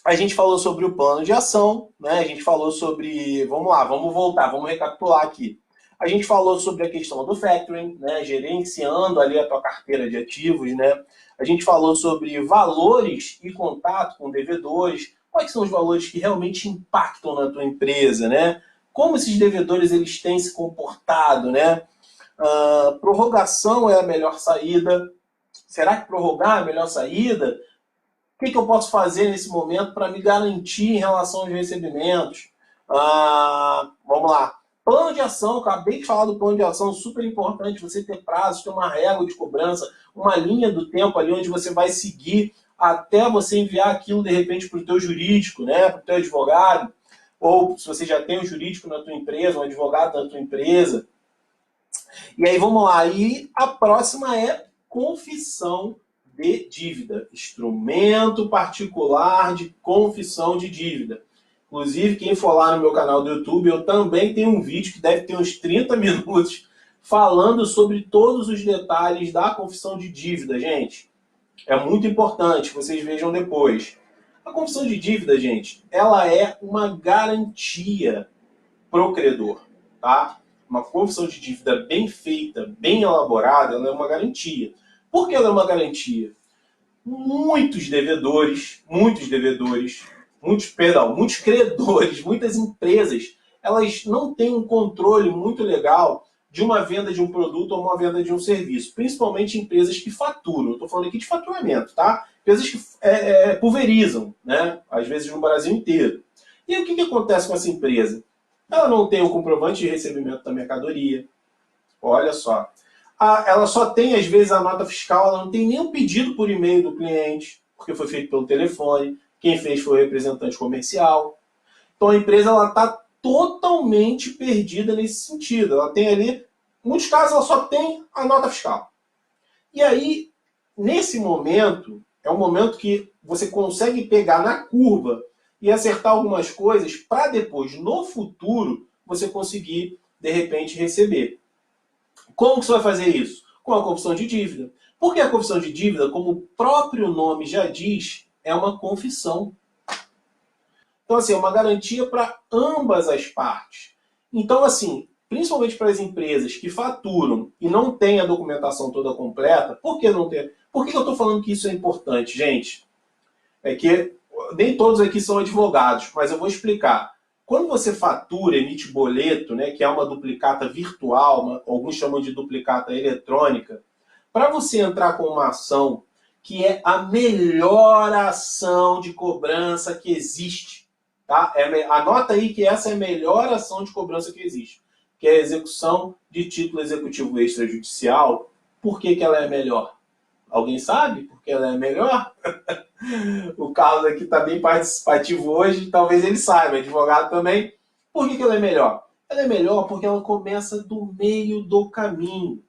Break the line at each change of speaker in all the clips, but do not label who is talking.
A gente falou sobre o plano de ação, né? A gente falou sobre... Vamos lá, vamos voltar, vamos recapitular aqui. A gente falou sobre a questão do factoring, né? Gerenciando ali a tua carteira de ativos, né? A gente falou sobre valores e contato com devedores. Quais são os valores que realmente impactam na tua empresa, né? Como esses devedores eles têm se comportado, né? Prorrogação é a melhor saída. Será que prorrogar é a melhor saída? O que eu posso fazer nesse momento para me garantir em relação aos recebimentos? Vamos lá. Plano de ação, acabei de falar do plano de ação, super importante você ter prazos, ter uma régua de cobrança, uma linha do tempo ali onde você vai seguir até você enviar aquilo de repente para o teu jurídico, né, para o teu advogado, ou se você já tem um jurídico na tua empresa, um advogado na tua empresa. E aí vamos lá, e a próxima é confissão de dívida, instrumento particular de confissão de dívida. Inclusive, quem for lá no meu canal do YouTube, eu também tenho um vídeo que deve ter uns 30 minutos falando sobre todos os detalhes da confissão de dívida, gente. É muito importante que vocês vejam depois. A confissão de dívida, gente, ela é uma garantia pro credor, tá? Uma confissão de dívida bem feita, bem elaborada, ela é uma garantia. Por que ela é uma garantia? Muitos credores, muitas empresas, elas não têm um controle muito legal de uma venda de um produto ou uma venda de um serviço, principalmente empresas que faturam. Eu estou falando aqui de faturamento, tá? Empresas que pulverizam, né? Às vezes no Brasil inteiro. E o que acontece com essa empresa? Ela não tem o comprovante de recebimento da mercadoria. Olha só. Ela só tem, às vezes, a nota fiscal, ela não tem nenhum pedido por e-mail do cliente, porque foi feito pelo telefone, quem fez foi o representante comercial. Então a empresa está totalmente perdida nesse sentido. Ela tem ali, em muitos casos, ela só tem a nota fiscal. E aí, nesse momento, é um momento que você consegue pegar na curva e acertar algumas coisas para depois, no futuro, você conseguir, de repente, receber. Como que você vai fazer isso? Com a confissão de dívida. Porque a confissão de dívida, como o próprio nome já diz, é uma confissão. Então, assim, é uma garantia para ambas as partes. Então, assim, principalmente para as empresas que faturam e não têm a documentação toda completa, por que não ter? Por que eu estou falando que isso é importante, gente? É que nem todos aqui são advogados, mas eu vou explicar. Quando você fatura, emite boleto, né, que é uma duplicata virtual, alguns chamam de duplicata eletrônica, para você entrar com uma ação que é a melhor ação de cobrança que existe, tá? Anota aí que essa é a melhor ação de cobrança que existe, que é a execução de título executivo extrajudicial. Por que ela é melhor? Alguém sabe por que ela é melhor? O Carlos aqui está bem participativo hoje, talvez ele saiba, advogado também. Por que ela é melhor? Ela é melhor porque ela começa do meio do caminho.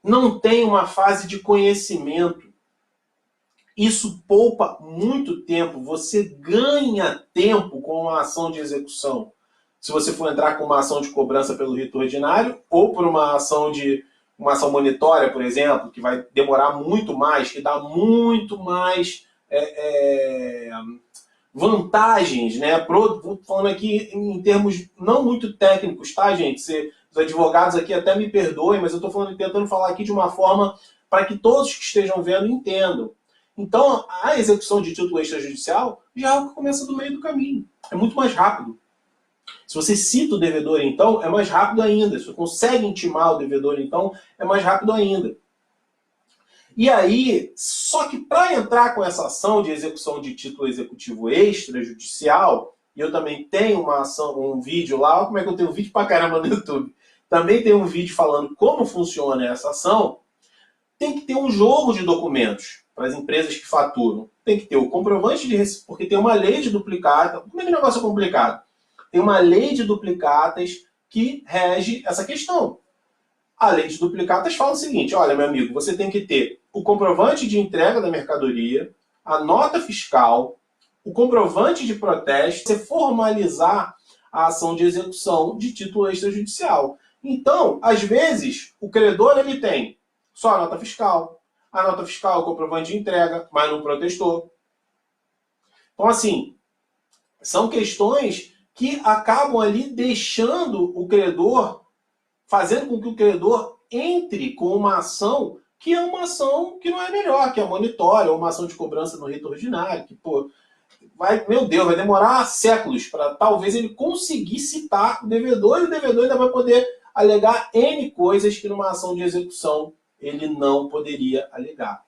Não tem uma fase de conhecimento. Isso poupa muito tempo. Você ganha tempo com uma ação de execução. Se você for entrar com uma ação de cobrança pelo rito ordinário ou por uma ação monitória, por exemplo, que vai demorar muito mais, que dá muito mais vantagens, né? Falando aqui em termos não muito técnicos, tá, gente? Os advogados aqui até me perdoem, mas eu estou tentando falar aqui de uma forma para que todos que estejam vendo entendam. Então, a execução de título extrajudicial já é algo que começa do meio do caminho. É muito mais rápido. Se você cita o devedor, então, é mais rápido ainda. Se você consegue intimar o devedor, então, é mais rápido ainda. E aí, só que para entrar com essa ação de execução de título executivo extrajudicial, e eu também tenho uma ação, um vídeo lá, olha como é que eu tenho vídeo pra caramba no YouTube. Também tem um vídeo falando como funciona essa ação. Tem que ter um jogo de documentos para as empresas que faturam. Tem que ter o comprovante de receita, porque tem uma lei de duplicata. Como é que o negócio é complicado? Tem uma lei de duplicatas que rege essa questão. A lei de duplicatas fala o seguinte: olha, meu amigo, você tem que ter o comprovante de entrega da mercadoria, a nota fiscal, o comprovante de protesto, você formalizar a ação de execução de título extrajudicial. Então, às vezes, o credor ele tem só a nota fiscal, o comprovante de entrega, mas não protestou. Então, assim, são questões que acabam ali deixando o credor, fazendo com que o credor entre com uma ação que é uma ação que não é melhor, que é monitória, ou uma ação de cobrança no rito ordinário, que, pô, meu Deus, vai demorar séculos para talvez ele conseguir citar o devedor, e o devedor ainda vai poder alegar N coisas que numa ação de execução ele não poderia alegar.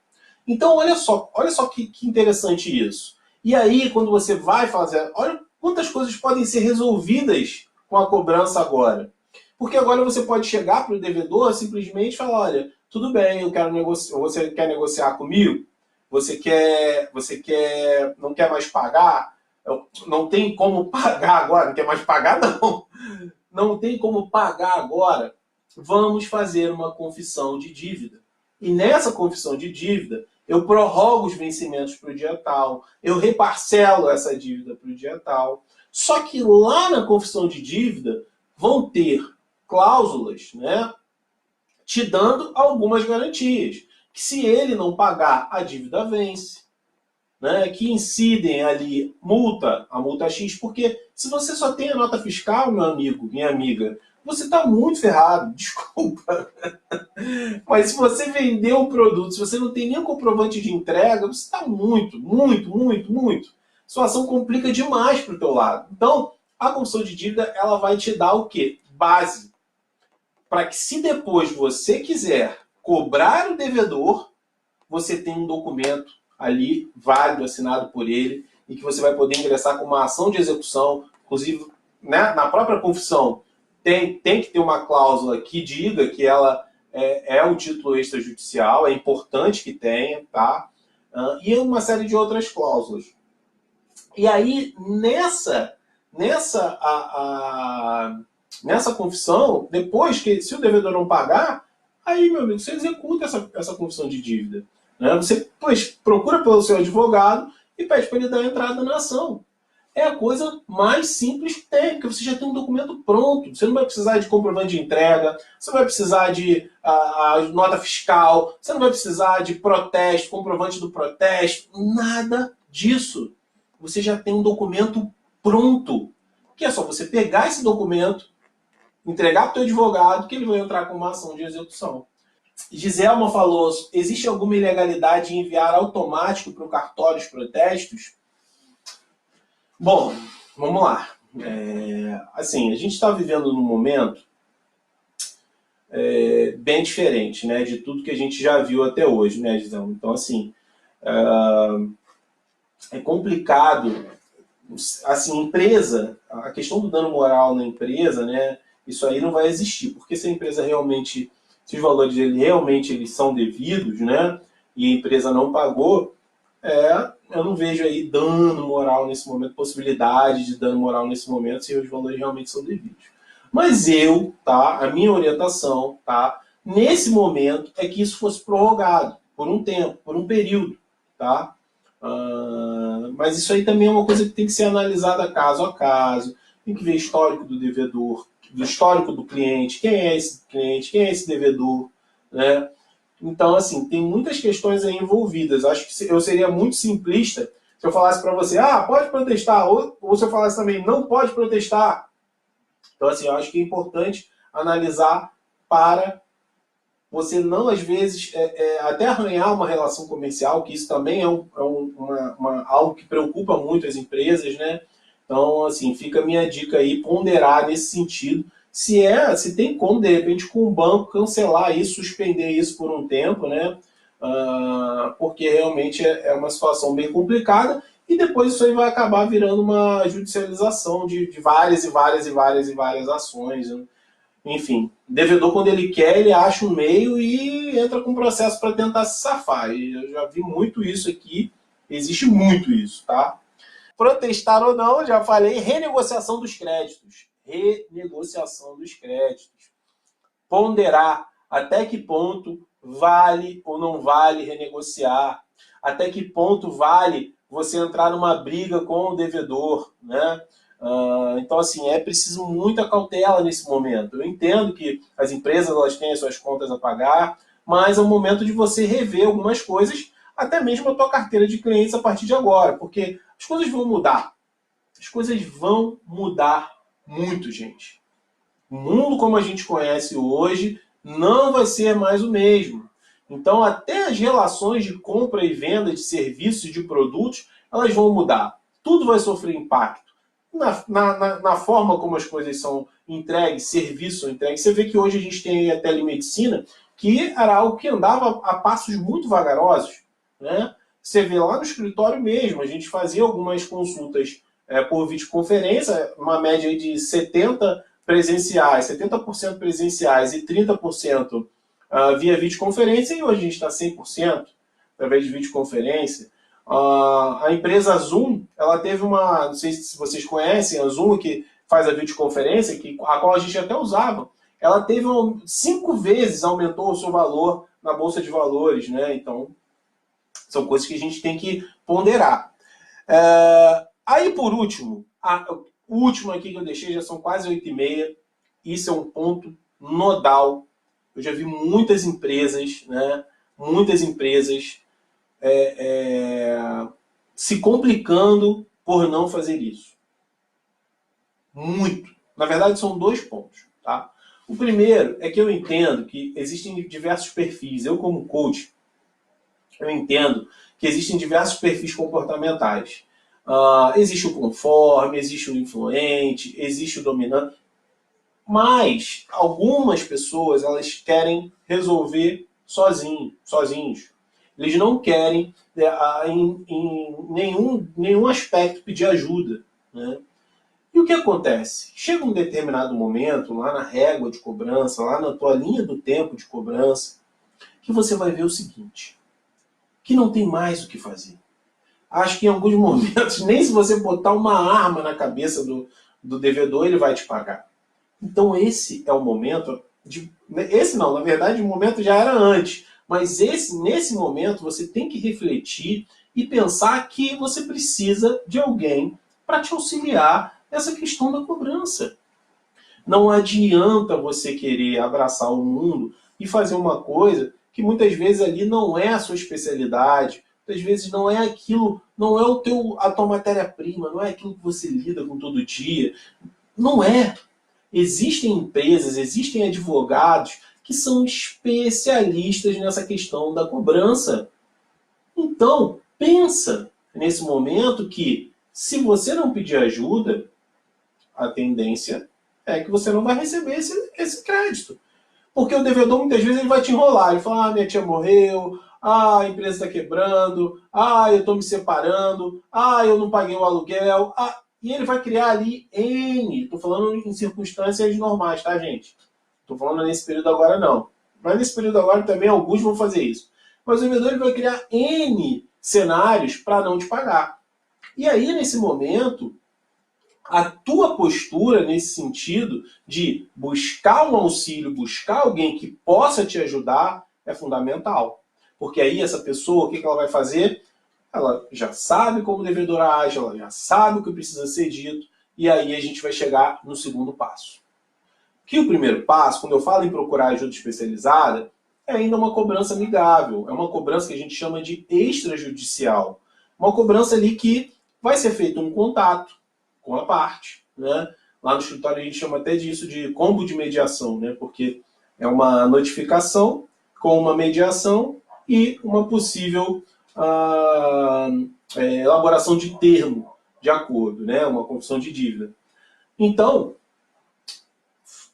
Então, olha só que interessante isso. E aí, quando você vai fazer, olha quantas coisas podem ser resolvidas com a cobrança agora. Porque agora você pode chegar para o devedor simplesmente e falar, olha, tudo bem, eu quero negociar, você quer negociar comigo? Não quer mais pagar? Não tem como pagar agora, não quer mais pagar não. Não tem como pagar agora. Vamos fazer uma confissão de dívida. E nessa confissão de dívida, eu prorrogo os vencimentos para o dia tal, eu reparcelo essa dívida para o dia tal. Só que lá na confissão de dívida vão ter cláusulas, né, te dando algumas garantias. Que se ele não pagar, a dívida vence. Né, que incidem ali a multa X, porque se você só tem a nota fiscal, meu amigo, minha amiga, você está muito ferrado, desculpa. Mas se você vender um produto, se você não tem nem comprovante de entrega, você está muito. A situação complica demais para o teu lado. Então, a confissão de dívida, ela vai te dar o quê? Base. Para que se depois você quiser cobrar o devedor, você tem um documento ali, válido, assinado por ele, e que você vai poder ingressar com uma ação de execução. Inclusive, né, na própria confissão, tem que ter uma cláusula que diga que ela é um título extrajudicial, é importante que tenha, tá? E uma série de outras cláusulas. E aí, nessa confissão, depois que, se o devedor não pagar, aí, meu amigo, você executa essa confissão de dívida. Né? Você procura pelo seu advogado e pede para ele dar entrada na ação. É a coisa mais simples que tem, porque você já tem um documento pronto. Você não vai precisar de comprovante de entrega, você não vai precisar de nota fiscal, você não vai precisar de protesto, comprovante do protesto, nada disso. Você já tem um documento pronto, que é só você pegar esse documento, entregar para o teu advogado, que ele vai entrar com uma ação de execução. Giselma falou, existe alguma ilegalidade em enviar automático para o cartório os protestos? Bom, vamos lá. Assim, a gente está vivendo num momento bem diferente, né, de tudo que a gente já viu até hoje, né, Giselma? Então, assim, é complicado. Assim, empresa, a questão do dano moral na empresa, né, isso aí não vai existir, porque se a empresa realmente, se os valores realmente eles são devidos, né, e a empresa não pagou, eu não vejo aí dano moral nesse momento, possibilidade de dano moral nesse momento, se os valores realmente são devidos. Mas a minha orientação, nesse momento, é que isso fosse prorrogado por um tempo, por um período, tá? Mas isso aí também é uma coisa que tem que ser analisada caso a caso, tem que ver histórico do devedor, do histórico do cliente, quem é esse cliente, quem é esse devedor, né? Então, assim, tem muitas questões aí envolvidas. Acho que eu seria muito simplista se eu falasse para você, pode protestar, ou se eu falasse também, não pode protestar. Então, assim, eu acho que é importante analisar para você não, às vezes, até arranhar uma relação comercial, que isso também é algo que preocupa muito as empresas, né? Então, assim, fica a minha dica aí, ponderar nesse sentido, se tem como, de repente, com o banco cancelar isso, suspender isso por um tempo, né? Porque realmente é uma situação bem complicada e depois isso aí vai acabar virando uma judicialização de várias ações, né? Enfim, o devedor, quando ele quer, ele acha um meio e entra com um processo para tentar se safar. E eu já vi muito isso aqui, existe muito isso, tá? Protestar ou não, já falei, renegociação dos créditos. Renegociação dos créditos. Ponderar até que ponto vale ou não vale renegociar. Até que ponto vale você entrar numa briga com o devedor, né? Então, assim, é preciso muita cautela nesse momento. Eu entendo que as empresas elas têm as suas contas a pagar, mas é o momento de você rever algumas coisas, até mesmo a tua carteira de clientes a partir de agora, porque as coisas vão mudar. As coisas vão mudar muito, gente. O mundo como a gente conhece hoje não vai ser mais o mesmo. Então, até as relações de compra e venda de serviços e de produtos, elas vão mudar. Tudo vai sofrer impacto. Na forma como as coisas são entregues, serviços são entregues. Você vê que hoje a gente tem a telemedicina, que era algo que andava a passos muito vagarosos, né? Você vê lá no escritório mesmo, a gente fazia algumas consultas por videoconferência, uma média de 70% presenciais e 30% via videoconferência, e hoje a gente está 100% através de videoconferência. A empresa Zoom, ela teve não sei se vocês conhecem, a Zoom, que faz a videoconferência, a qual a gente até usava, ela teve 5 vezes aumentou o seu valor na Bolsa de Valores, né? Então, são coisas que a gente tem que ponderar. Aí, por último, o último aqui que eu deixei, já são quase 8h30, isso é um ponto nodal. Eu já vi muitas empresas, né? Muitas empresas se complicando por não fazer isso. Muito. Na verdade, são 2 pontos. Tá? O primeiro é que eu entendo que existem diversos perfis. Eu, como coach, eu entendo que existem diversos perfis comportamentais. Existe o conforme, existe o influente, existe o dominante. Mas algumas pessoas, elas querem resolver sozinhos. Eles não querem, em nenhum aspecto, pedir ajuda. Né? E o que acontece? Chega um determinado momento, lá na régua de cobrança, lá na tua linha do tempo de cobrança, que você vai ver o seguinte, que não tem mais o que fazer. Acho que em alguns momentos, nem se você botar uma arma na cabeça do devedor, ele vai te pagar. Então esse é o momento, na verdade o momento já era antes, mas nesse momento você tem que refletir e pensar que você precisa de alguém para te auxiliar nessa questão da cobrança. Não adianta você querer abraçar o mundo e fazer uma coisa que muitas vezes ali não é a sua especialidade, muitas vezes não é aquilo, não é a tua matéria-prima, não é aquilo que você lida com todo dia. Não é. Existem empresas, existem advogados que são especialistas nessa questão da cobrança. Então, pensa nesse momento que, se você não pedir ajuda, a tendência é que você não vai receber esse crédito. Porque o devedor, muitas vezes, ele vai te enrolar. Ele fala, minha tia morreu, a empresa está quebrando, eu estou me separando, eu não paguei o aluguel, e ele vai criar ali N. Estou falando em circunstâncias normais, tá, gente? Estou falando nesse período agora, não. Mas nesse período agora também alguns vão fazer isso. Mas o devedor ele vai criar N cenários para não te pagar. E aí, nesse momento, a tua postura nesse sentido de buscar um auxílio, buscar alguém que possa te ajudar, é fundamental. Porque aí essa pessoa, o que ela vai fazer? Ela já sabe como o devedor age, ela já sabe o que precisa ser dito, e aí a gente vai chegar no segundo passo. Que o primeiro passo, quando eu falo em procurar ajuda especializada, é ainda uma cobrança amigável, é uma cobrança que a gente chama de extrajudicial. Uma cobrança ali que vai ser feito um contato com a parte. Né? Lá no escritório a gente chama até disso de combo de mediação, né? Porque é uma notificação com uma mediação e uma possível elaboração de termo de acordo, né? Uma confissão de dívida. Então,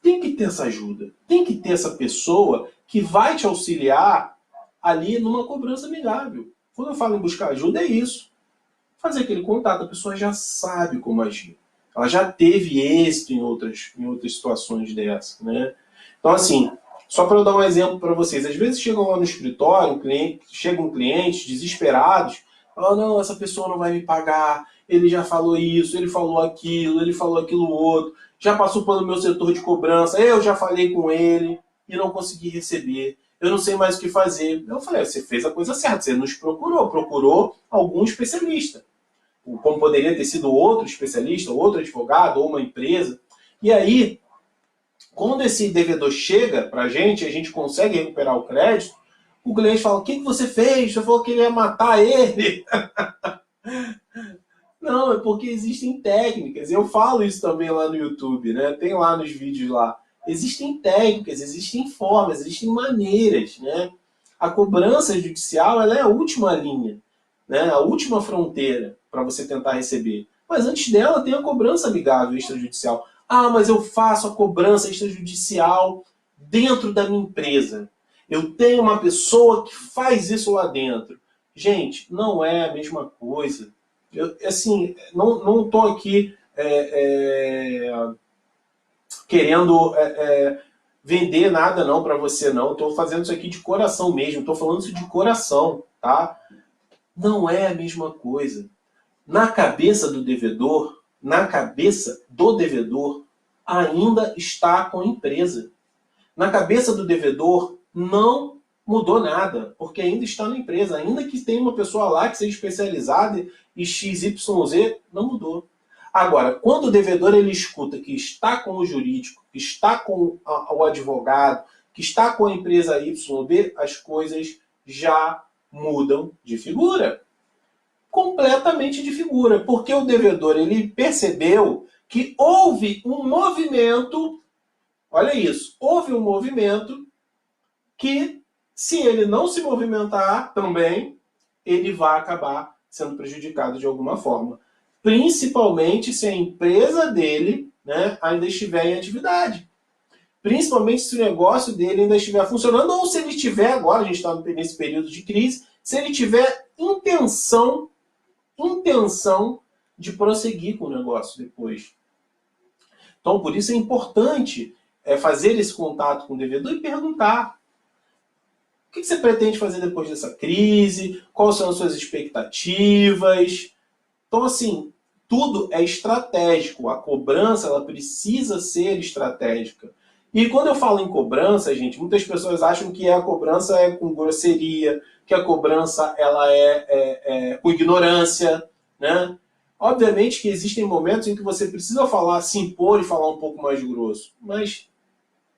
tem que ter essa ajuda, tem que ter essa pessoa que vai te auxiliar ali numa cobrança amigável. Quando eu falo em buscar ajuda, é isso. Fazer aquele contato, a pessoa já sabe como agir. Ela já teve êxito em outras situações dessas. Né? Então, assim, só para eu dar um exemplo para vocês. Às vezes chegam lá no escritório, chegam clientes desesperados, falam, não, essa pessoa não vai me pagar, ele já falou isso, ele falou aquilo outro, já passou pelo meu setor de cobrança, eu já falei com ele e não consegui receber. Eu não sei mais o que fazer. Eu falei, você fez a coisa certa, você nos procurou algum especialista. Como poderia ter sido outro especialista, outro advogado, ou uma empresa. E aí, quando esse devedor chega para a gente consegue recuperar o crédito, o cliente fala, o que você fez? Você falou que ele ia matar ele. Não, é porque existem técnicas. Eu falo isso também lá no YouTube, né? Tem lá nos vídeos lá. Existem técnicas, existem formas, existem maneiras, né? A cobrança judicial, ela é a última linha, né? A última fronteira para você tentar receber. Mas antes dela tem a cobrança amigável extrajudicial. Ah, mas eu faço a cobrança extrajudicial dentro da minha empresa. Eu tenho uma pessoa que faz isso lá dentro. Gente, não é a mesma coisa. Eu, assim, não estou aqui querendo vender nada não para você não. Estou fazendo isso aqui de coração mesmo. Estou falando isso de coração, tá? Não é a mesma coisa. Na cabeça do devedor, ainda está com a empresa. Na cabeça do devedor, não mudou nada, porque ainda está na empresa. Ainda que tenha uma pessoa lá que seja especializada e XYZ, não mudou. Agora, quando o devedor ele escuta que está com o jurídico, que está com o advogado, que está com a empresa YB, as coisas já mudam de figura. Completamente de figura, porque o devedor ele percebeu que houve um movimento, olha isso, houve um movimento que, se ele não se movimentar também, ele vai acabar sendo prejudicado de alguma forma. Principalmente se a empresa dele, né, ainda estiver em atividade. Principalmente se o negócio dele ainda estiver funcionando, ou se ele tiver, agora a gente está nesse período de crise, se ele tiver intenção de prosseguir com o negócio depois. Então, por isso é importante fazer esse contato com o devedor e perguntar: o que você pretende fazer depois dessa crise? Quais são as suas expectativas? Então, assim, tudo é estratégico. A cobrança, ela precisa ser estratégica. E quando eu falo em cobrança, gente, muitas pessoas acham que a cobrança é com grosseria, que a cobrança ela é com ignorância, né? Obviamente que existem momentos em que você precisa falar, se impor e falar um pouco mais grosso. Mas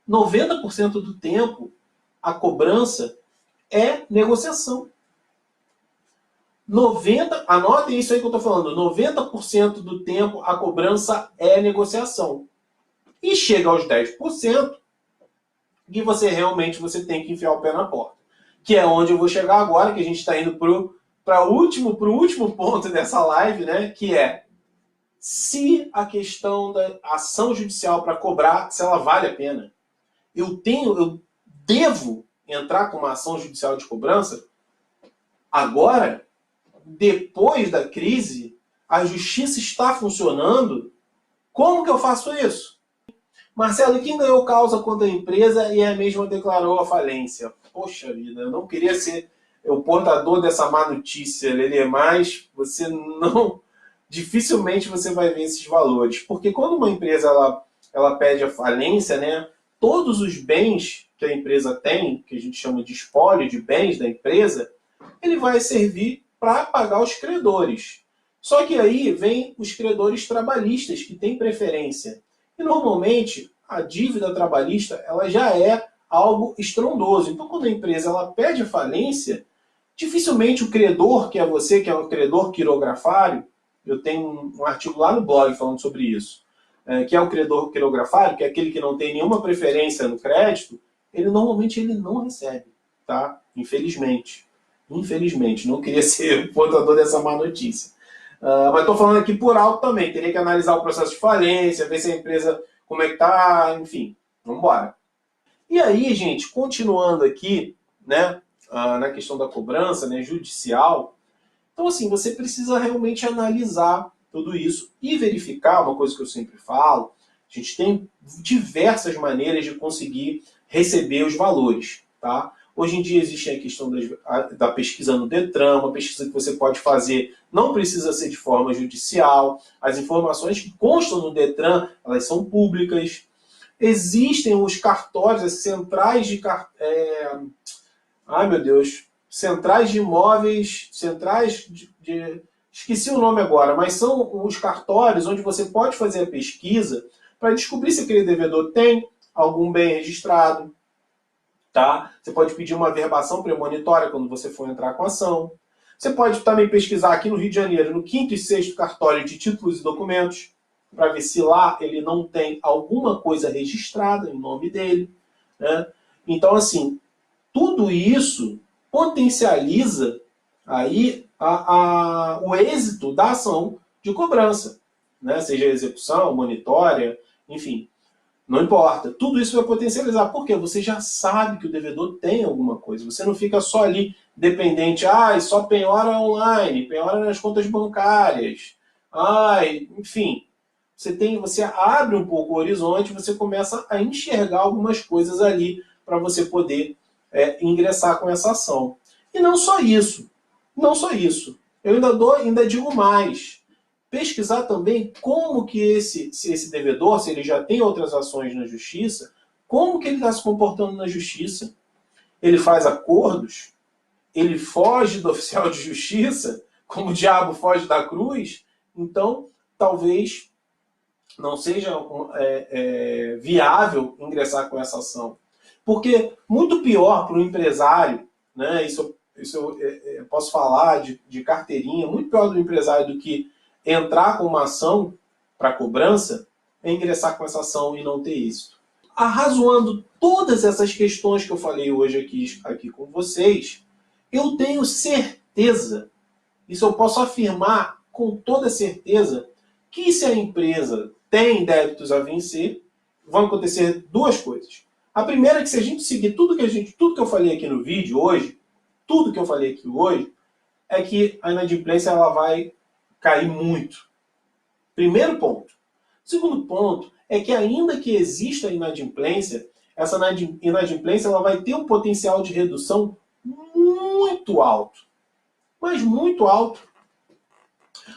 90% do tempo, a cobrança é negociação. Anotem isso aí que eu estou falando, 90% do tempo a cobrança é negociação. E chega aos 10% que você realmente tem que enfiar o pé na porta. Que é onde eu vou chegar agora, que a gente está indo para o último ponto dessa live, né? Que é se a questão da ação judicial para cobrar, se ela vale a pena. Eu devo entrar com uma ação judicial de cobrança agora, depois da crise, a justiça está funcionando. Como que eu faço isso? Marcelo, quem ganhou causa contra a empresa e a mesma declarou a falência? Poxa vida, eu não queria ser o portador dessa má notícia, Lelê, mas você não... dificilmente você vai ver esses valores. Porque quando uma empresa ela pede a falência, né, todos os bens que a empresa tem, que a gente chama de espólio de bens da empresa, ele vai servir para pagar os credores. Só que aí vem os credores trabalhistas, que têm preferência. E normalmente a dívida trabalhista ela já é algo estrondoso. Então quando a empresa ela pede falência, dificilmente o credor, que é você, que é um credor quirografário, eu tenho um artigo lá no blog falando sobre isso, que é o credor quirografário, que é aquele que não tem nenhuma preferência no crédito, normalmente ele não recebe, tá? Infelizmente. Infelizmente, não queria ser o portador dessa má notícia. Mas estou falando aqui por alto também. Teria que analisar o processo de falência, ver se a empresa, como é que está, enfim. Vamos embora. E aí, gente, continuando aqui, né, na questão da cobrança, né, judicial. Então, assim, você precisa realmente analisar tudo isso e verificar, uma coisa que eu sempre falo, a gente tem diversas maneiras de conseguir receber os valores, tá? Hoje em dia existe a questão da pesquisa no Detran, uma pesquisa que você pode fazer, não precisa ser de forma judicial, as informações que constam no Detran, elas são públicas. Existem os cartórios, as centrais de... Ai, meu Deus, centrais de imóveis, esqueci o nome agora, mas são os cartórios onde você pode fazer a pesquisa para descobrir se aquele devedor tem algum bem registrado, tá? Você pode pedir uma averbação premonitória quando você for entrar com a ação. Você pode também pesquisar aqui no Rio de Janeiro, no 5º e 6º cartório de títulos e documentos, para ver se lá ele não tem alguma coisa registrada em nome dele, né? Então, assim, tudo isso potencializa aí o êxito da ação de cobrança, né? Seja execução, monitória, enfim, não importa. Tudo isso vai potencializar. Por quê? Você já sabe que o devedor tem alguma coisa. Você não fica só ali dependente, só penhora online, penhora nas contas bancárias, enfim. Você abre um pouco o horizonte, você começa a enxergar algumas coisas ali para você poder ingressar com essa ação. E não só isso. Não só isso. Eu ainda digo mais. Pesquisar também como que se esse devedor, se ele já tem outras ações na justiça, como que ele está se comportando na justiça. Ele faz acordos? Ele foge do oficial de justiça? Como o diabo foge da cruz? Então, talvez não seja viável ingressar com essa ação. Porque muito pior para o empresário, né, isso eu posso falar de carteirinha, muito pior do empresário do que entrar com uma ação para cobrança, é ingressar com essa ação e não ter êxito. Arrazoando todas essas questões que eu falei hoje aqui com vocês, eu tenho certeza, isso eu posso afirmar com toda certeza, que se a empresa tem débitos a vencer, vão acontecer duas coisas. A primeira é que se a gente seguir tudo que eu falei aqui no vídeo hoje, tudo que eu falei aqui hoje, é que a inadimplência ela vai cair muito. Primeiro ponto. Segundo ponto é que ainda que exista a inadimplência, essa inadimplência ela vai ter um potencial de redução muito alto. Mas muito alto.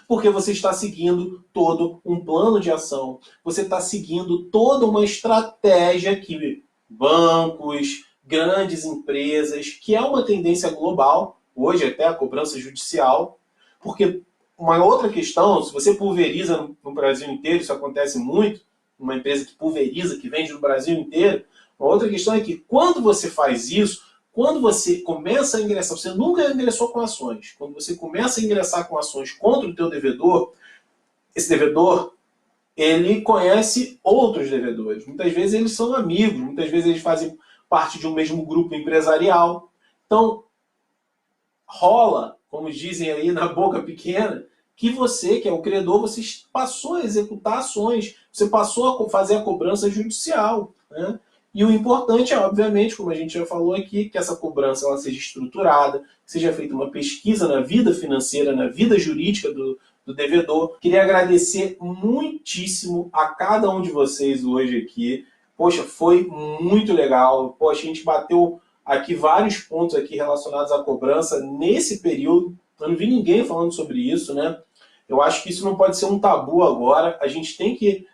Porque você está seguindo todo um plano de ação. Você está seguindo toda uma estratégia que bancos, grandes empresas, que é uma tendência global, hoje até a cobrança judicial, porque uma outra questão, se você pulveriza no Brasil inteiro, isso acontece muito, uma empresa que pulveriza, que vende no Brasil inteiro, uma outra questão é que quando você faz isso, quando você começa a ingressar, você nunca ingressou com ações, quando você começa a ingressar com ações contra o teu devedor, esse devedor, ele conhece outros devedores. Muitas vezes eles são amigos, muitas vezes eles fazem parte de um mesmo grupo empresarial. Então, rola, como dizem aí na boca pequena, que você, que é o credor, você passou a executar ações, você passou a fazer a cobrança judicial, né? E o importante é, obviamente, como a gente já falou aqui, que essa cobrança ela seja estruturada, que seja feita uma pesquisa na vida financeira, na vida jurídica do devedor. Queria agradecer muitíssimo a cada um de vocês hoje aqui. Poxa, foi muito legal. Poxa, a gente bateu aqui vários pontos aqui relacionados à cobrança nesse período. Eu não vi ninguém falando sobre isso, né? Eu acho que isso não pode ser um tabu agora. A gente tem que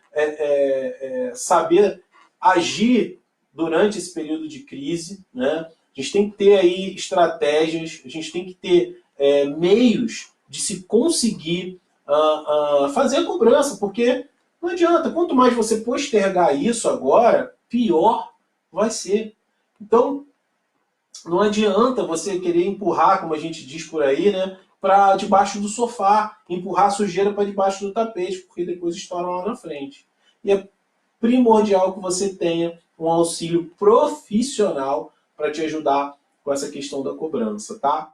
saber agir durante esse período de crise, né? A gente tem que ter aí estratégias, a gente tem que ter meios de se conseguir fazer a cobrança, porque não adianta, quanto mais você postergar isso agora, pior vai ser. Então, não adianta você querer empurrar, como a gente diz por aí, né, para debaixo do sofá, empurrar a sujeira para debaixo do tapete, porque depois estoura lá na frente. E é primordial que você tenha um auxílio profissional para te ajudar com essa questão da cobrança, tá?